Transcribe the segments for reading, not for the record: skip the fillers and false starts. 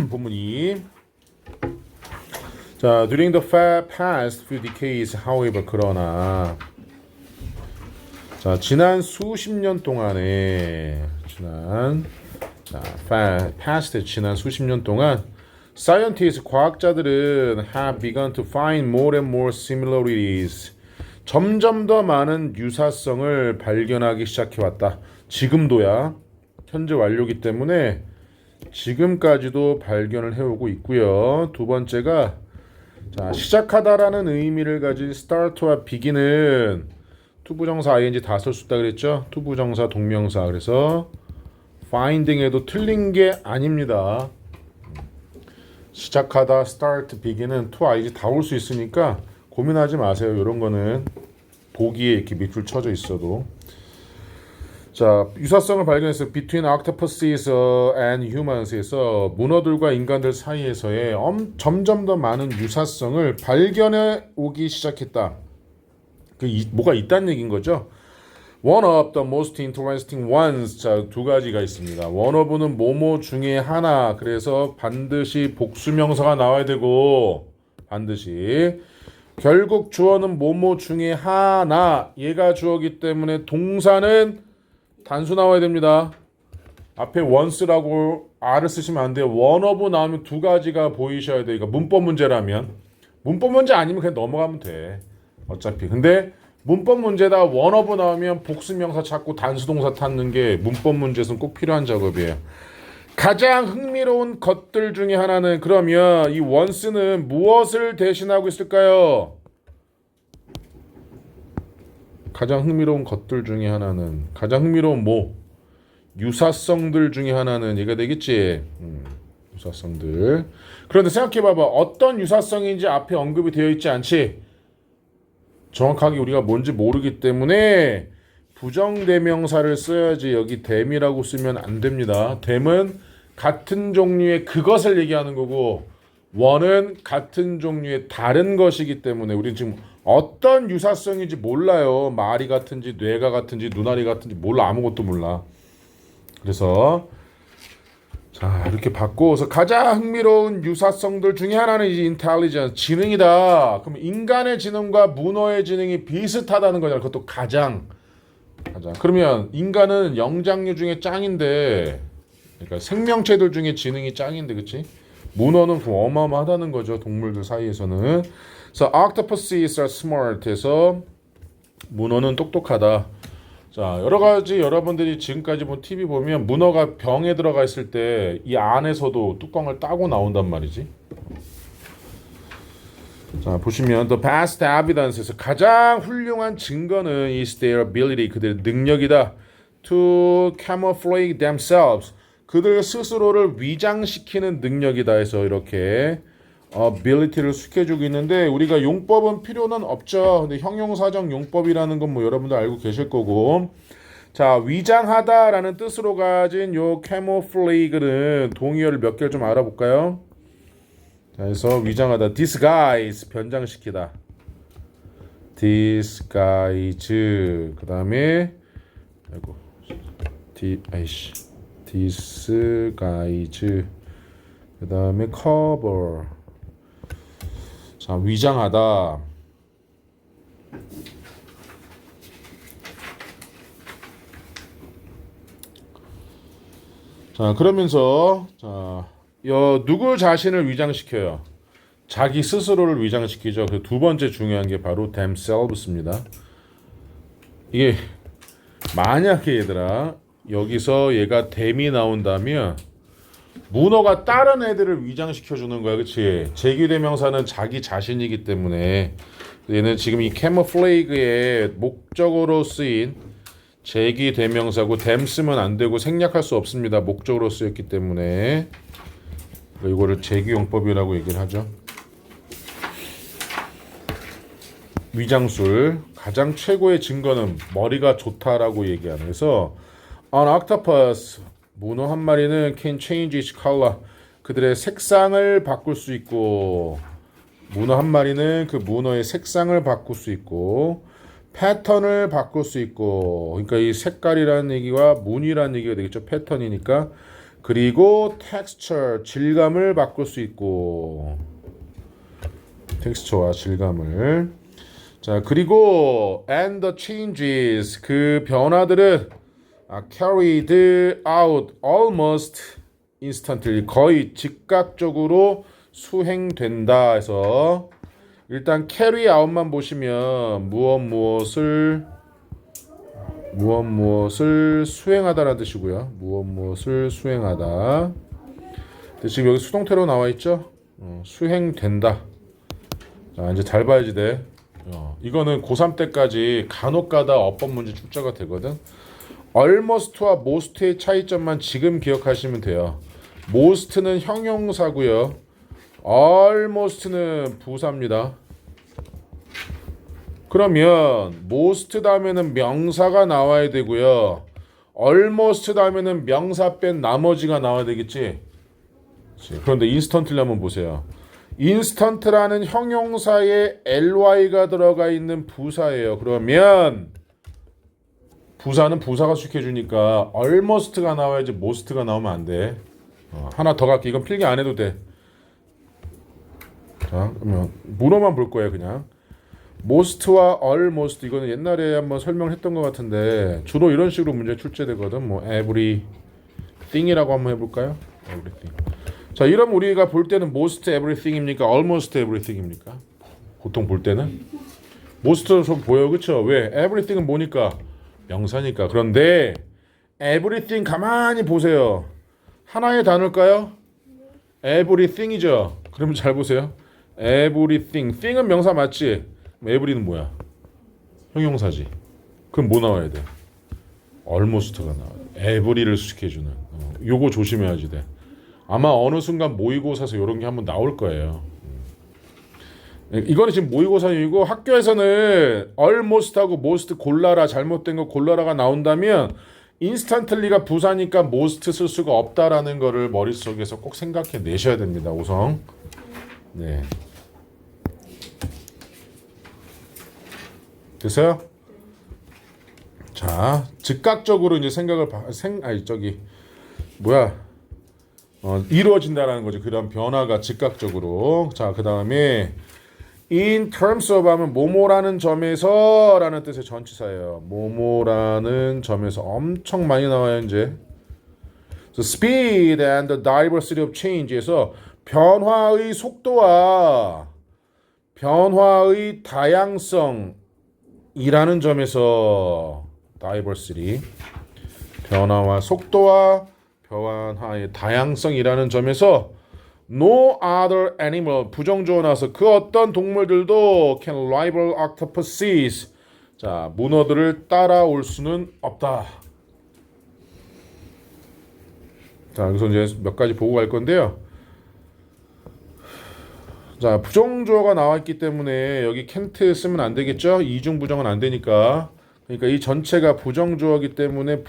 본문 2. 자, during the past few decades, however, 그러나 자, 지난 수십 년 동안에 past 지난 수십 년 동안 scientists 과학자들은 have begun to find more and more similarities. 점점 더 많은 유사성을 발견하기 시작해왔다. 지금도야. 현재 완료기 때문에 지금까지도 발견을 해오고 있고요. 두 번째가 자, 시작하다라는 의미를 가진 start와 begin은 투부정사 ing 다 쓸 수 있다 그랬죠? 투부정사 동명사. 그래서 finding에도 틀린 게 아닙니다. 시작하다 start, begin은 to ing 다 올 수 있으니까 고민하지 마세요. 이런 거는 보기에 이렇게 밑줄 쳐져 있어도. 자, 유사성을 발견했어요. Between octopuses and humans에서 문어들과 인간들 사이에서의 점점 더 많은 유사성을 발견해 오기 시작했다. 뭐가 있다는 얘기인 거죠. One of the most interesting ones. 자, 두 가지가 있습니다. One of는 뭐뭐 중에 하나. 그래서 반드시 복수명사가 나와야 되고 반드시 결국 주어는 뭐뭐 중에 하나. 얘가 주어기 때문에 동사는 단수 나와야 됩니다. 앞에 once라고 r을 쓰시면 안 돼요. one of 나오면 두 가지가 보이셔야 돼요. 그러니까 문법 문제라면. 문법 문제 아니면 그냥 넘어가면 돼. 어차피. 근데 문법 문제다 one of 나오면 복수명사 찾고 단수 동사 찾는 게 문법 문제에서는 꼭 필요한 작업이에요. 가장 흥미로운 것들 중에 하나는 그러면 이 once는 무엇을 대신하고 있을까요? 가장 흥미로운 것들 중에 하나는 가장 흥미로운 유사성들 중에 하나는 얘가 되겠지. 유사성들. 그런데 생각해봐봐. 어떤 유사성인지 앞에 언급이 되어 있지 않지. 정확하게 우리가 뭔지 모르기 때문에 부정대명사를 써야지. 여기 댐이라고 쓰면 안 됩니다. 댐은 같은 종류의 그것을 얘기하는 거고 원은 같은 종류의 다른 것이기 때문에 우리는 지금 어떤 유사성인지 몰라요. 말이 같은지 뇌가 같은지 눈알이 같은지 몰라. 아무것도 몰라. 그래서 자, 이렇게 바꿔서 가장 흥미로운 유사성들 중에 하나는 이제 intelligence, 지능이다. 그럼 인간의 지능과 문어의 지능이 비슷하다는 거잖아. 그것도 가장. 그러면 인간은 영장류 중에 짱인데, 그러니까 생명체들 중에 지능이 짱인데, 그렇지? 문어는 어마어마하다는 거죠. 동물들 사이에서는. 그래서 octopuses are smart 해서 문어는 똑똑하다. 자, 여러 가지 여러분들이 지금까지 본 TV 보면 문어가 병에 들어가 있을 때 이 안에서도 뚜껑을 따고 나온단 말이지. 자, 보시면 the best evidence에서 가장 훌륭한 증거는 is their ability, 그들의 능력이다. to camouflage themselves, 그들 스스로를 위장시키는 능력이다 해서 이렇게 ability를 숙여주고 있는데 우리가 용법은 필요는 없죠. 근데 형용사적 용법이라는 건 뭐 여러분들 알고 계실 거고. 자, 위장하다라는 뜻으로 가진 요 camouflage는 동의어를 몇 개를 좀 알아볼까요? 자, 그래서 위장하다 disguise, 변장시키다. disguise. 그 다음에 disguise. 그 다음에 cover. 자, 위장하다. 자, 그러면서 자, 누구 자신을 위장시켜요? 자기 스스로를 위장시키죠. 그 두 번째 중요한 게 바로 themselves입니다. 이게 만약에 얘들아 여기서 얘가 them이 나온다면 문어가 다른 애들을 위장시켜 주는 거야. 그치? 제기대명사는 자기 자신이기 때문에 얘는 지금 이 camouflage의 목적으로 쓰인 제기대명사고 them 쓰면 안 되고 생략할 수 없습니다. 목적으로 쓰였기 때문에 이거를 제기용법이라고 얘기를 하죠. 위장술 가장 최고의 증거는 머리가 좋다라고 얘기하는. 그래서 an octopus, 문어 한 마리는 can change its color, 그들의 색상을 바꿀 수 있고, 문어 한 마리는 그 문어의 색상을 바꿀 수 있고 패턴을 바꿀 수 있고. 그러니까 이 색깔이라는 얘기와 무늬라는 얘기가 되겠죠. 패턴이니까 그리고 texture, 질감을 바꿀 수 있고 텍스처와 질감을. 자, 그리고 and the changes, 그 변화들은 carried out almost instantly, 거의 즉각적으로 수행된다 해서 일단 carry out만 보시면 무엇을 수행하다라는 뜻이고요. 무엇을 수행하다. 근데 지금 여기 수동태로 나와 있죠? 수행된다. 자, 이제 잘 봐야지 돼. 이거는 고3 때까지 간혹가다 어법 문제 출제가 되거든. almost와 most의 차이점만 지금 기억하시면 돼요. most는 형용사고요. almost는 부사입니다. 그러면 most 다음에는 명사가 나와야 되고요. almost 다음에는 명사 뺀 나머지가 나와야 되겠지. 그런데 인스턴트를 한번 보세요. 인스턴트라는 형용사에 ly가 들어가 있는 부사예요. 그러면 부사는 부사가 숙해주니까 almost가 나와야지 most가 나오면 안 돼. 하나 더 갈게. 이건 필기 안 해도 돼. 자, 그러면 문어만 볼 거예요. 그냥 most와 almost, 이거는 옛날에 한번 설명했던 것 같은데 주로 이런 식으로 문제 출제되거든. 뭐 everything이라고 한번 해볼까요? everything. 자, 이러면 우리가 볼 때는 most everything입니까? almost everything입니까? 보통 볼 때는 most로 좀 보여, 그쵸? 왜? everything은 뭐니까? 명사니까. 그런데 everything 가만히 보세요. 하나의 단어일까요? everything이죠. 그러면 잘 보세요. everything. thing은 명사 맞지? every는 뭐야? 형용사지. 그럼 뭐 나와야 돼? almost가 나와야 돼. every를 수식해주는. 요거 조심해야지 돼. 아마 어느 순간 모의고사에서 이런 게 한번 나올 거예요. 이거는 지금 모의고사이고 학교에서는 almost하고 most 골라라, 잘못된 거 골라라가 나온다면 instantly가 부사니까 most 쓸 수가 없다라는 거를 머릿속에서 꼭 생각해 내셔야 됩니다. 오성. 네. 됐어요? 자, 즉각적으로 이제 생각을 이루어진다라는 거죠. 그런 변화가 즉각적으로. 자, 그 다음에 in terms of 하면 뭐뭐라는 점에서 라는 뜻의 전치사예요. 뭐뭐라는 점에서 엄청 많이 나와요 이제. So speed and the diversity of change에서 변화의 속도와 변화의 다양성이라는 점에서 diversity, 변화와 속도와 변화의 다양성이라는 점에서 no other animal, 부정주어 나와서 그 어떤 동물들도 can rival octopuses, 자, 문어들을 따라올 수는 없다. 자, 여기서 이제 몇 가지 보고 갈 건데요. 자, 부정주어가 나와 있기 때문에 여기 can't 쓰면 안 되겠죠? 이중 부정은 안 되니까. 그러니까 이 전체가 부정주어이기 때문에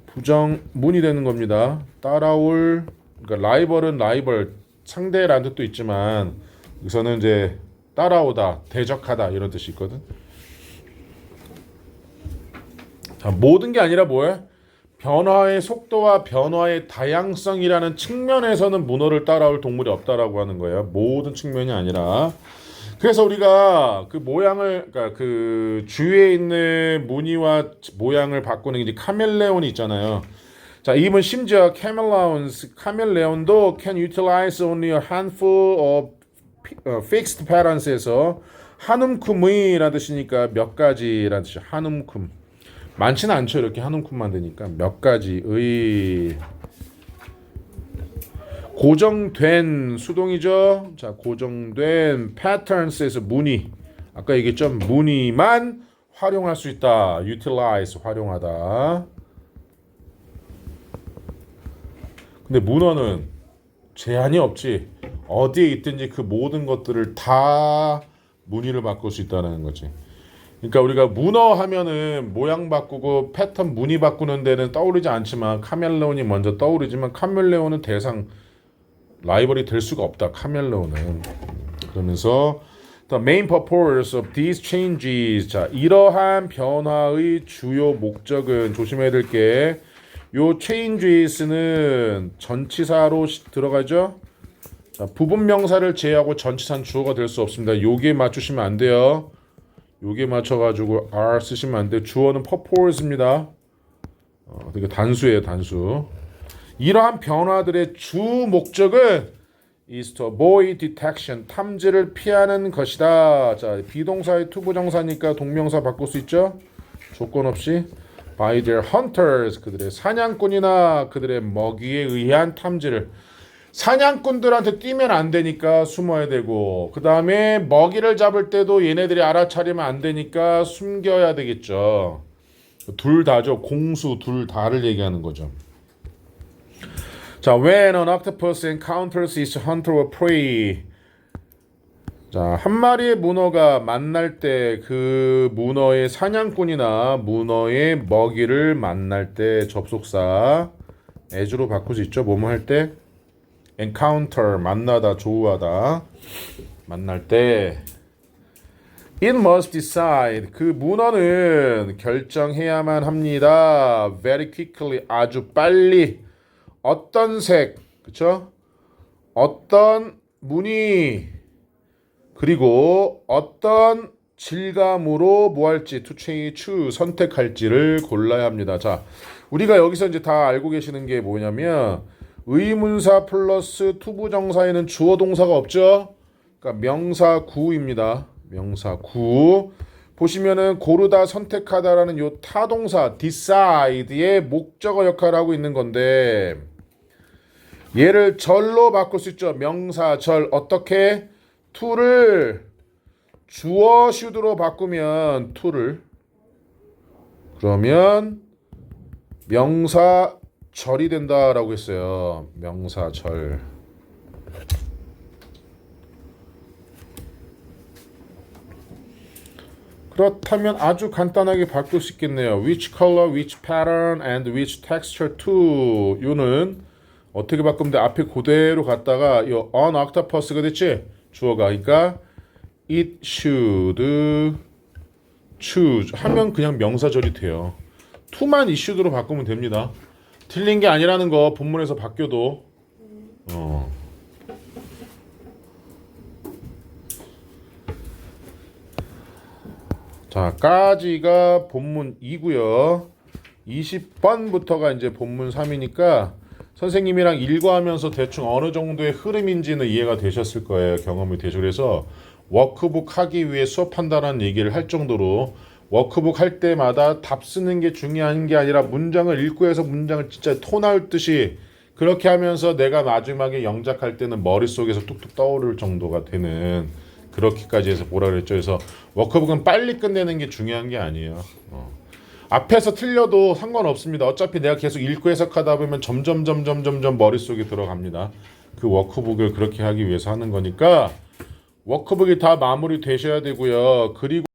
부정문이 되는 겁니다. 따라올, 그러니까 라이벌은 라이벌, 상대라는 뜻도 있지만 여기서는 이제 따라오다, 대적하다 이런 뜻이 있거든. 자, 모든 게 아니라 뭐예요? 변화의 속도와 변화의 다양성이라는 측면에서는 문어를 따라올 동물이 없다라고 하는 거예요. 모든 측면이 아니라. 그래서 우리가 그 모양을, 그러니까 그 주위에 있는 무늬와 모양을 바꾸는 이제 카멜레온이 있잖아요. 자, 이분 심지어 카멜레온도 can utilize only a handful of fixed patterns에서 한 움큼의라는 뜻이니까 몇 가지라는 뜻이죠. 한 움큼. 많지는 않죠. 이렇게 한 움큼만 되니까 몇 가지의 고정된 수동이죠. 자, 고정된 patterns에서 무늬. 아까 얘기했죠. 무늬만 활용할 수 있다. utilize, 활용하다. 근데 문어는 제한이 없지. 어디에 있든지 그 모든 것들을 다 무늬를 바꿀 수 있다는 거지. 그러니까 우리가 문어 하면은 모양 바꾸고 패턴 무늬 바꾸는 데는 떠오르지 않지만 카멜레온이 먼저 떠오르지만 카멜레온은 대상 라이벌이 될 수가 없다. 카멜레온은. 그러면서 the main purpose of these changes, 자, 이러한 변화의 주요 목적은 조심해야 될 게 요 changes는 전치사로 들어가죠. 자, 부분 명사를 제외하고 전치사는 주어가 될 수 없습니다. 요게 맞추시면 안 돼요. 요게 맞춰가지고 are 쓰시면 안 돼요. 주어는 purpose입니다. 되게 단수예요, 단수. 이러한 변화들의 주 목적은 is to avoid detection, 탐지를 피하는 것이다. 자, 비동사의 투부정사니까 동명사 바꿀 수 있죠? 조건 없이 by their hunters, 그들의 사냥꾼이나 그들의 먹이에 의한 탐지를. 사냥꾼들한테 뛰면 안 되니까 숨어야 되고, 그 다음에 먹이를 잡을 때도 얘네들이 알아차리면 안 되니까 숨겨야 되겠죠. 둘 다죠. 공수 둘 다를 얘기하는 거죠. 자, when an octopus encounters its hunter or prey. 자, 한 마리의 문어가 만날 때 그 문어의 사냥꾼이나 문어의 먹이를 만날 때 접속사 as로 바꿀 수 있죠. 뭐뭐 할 때 encounter 만나다 조우하다 만날 때 it must decide 그 문어는 결정해야만 합니다. very quickly 아주 빨리 어떤 색 그쵸? 어떤 무늬 그리고 어떤 질감으로 뭐 할지 to choose 선택할지를 골라야 합니다. 자, 우리가 여기서 이제 다 알고 계시는 게 뭐냐면 의문사 플러스 투부정사에는 주어 동사가 없죠. 그러니까 명사구입니다. 명사구. 보시면은 고르다 선택하다라는 요 타동사 decide의 목적어 역할을 하고 있는 건데 얘를 절로 바꿀 수 있죠. 명사절 어떻게 to를 주어 should로 바꾸면 to를 그러면 명사절이 된다라고 했어요. 명사절. 그렇다면 아주 간단하게 바꿀 수 있겠네요. Which color, which pattern, and which texture to. 요는 어떻게 바꾸면 돼? 앞에 그대로 갔다가 요 on octopus가 됐지? 주어가. 그러니까 it should choose 하면 그냥 명사절이 돼요. to만 issued로 바꾸면 됩니다. 틀린 게 아니라는 거 본문에서 바뀌어도 자, 까지가 본문 2고요. 20번부터가 이제 본문 3이니까 선생님이랑 일과하면서 대충 어느 정도의 흐름인지는 이해가 되셨을 거예요. 경험이 되죠. 그래서 워크북 하기 위해 수업한다는 얘기를 할 정도로 워크북 할 때마다 답 쓰는 게 중요한 게 아니라 문장을 읽고 해서 문장을 진짜 토 나올 듯이 그렇게 하면서 내가 마지막에 영작할 때는 머릿속에서 뚝뚝 떠오를 정도가 되는 그렇게까지 해서 뭐라 그랬죠. 그래서 워크북은 빨리 끝내는 게 중요한 게 아니에요. 앞에서 틀려도 상관없습니다. 어차피 내가 계속 읽고 해석하다 보면 점점 머릿속에 들어갑니다. 그 워크북을 그렇게 하기 위해서 하는 거니까 워크북이 다 마무리 되셔야 되고요. 그리고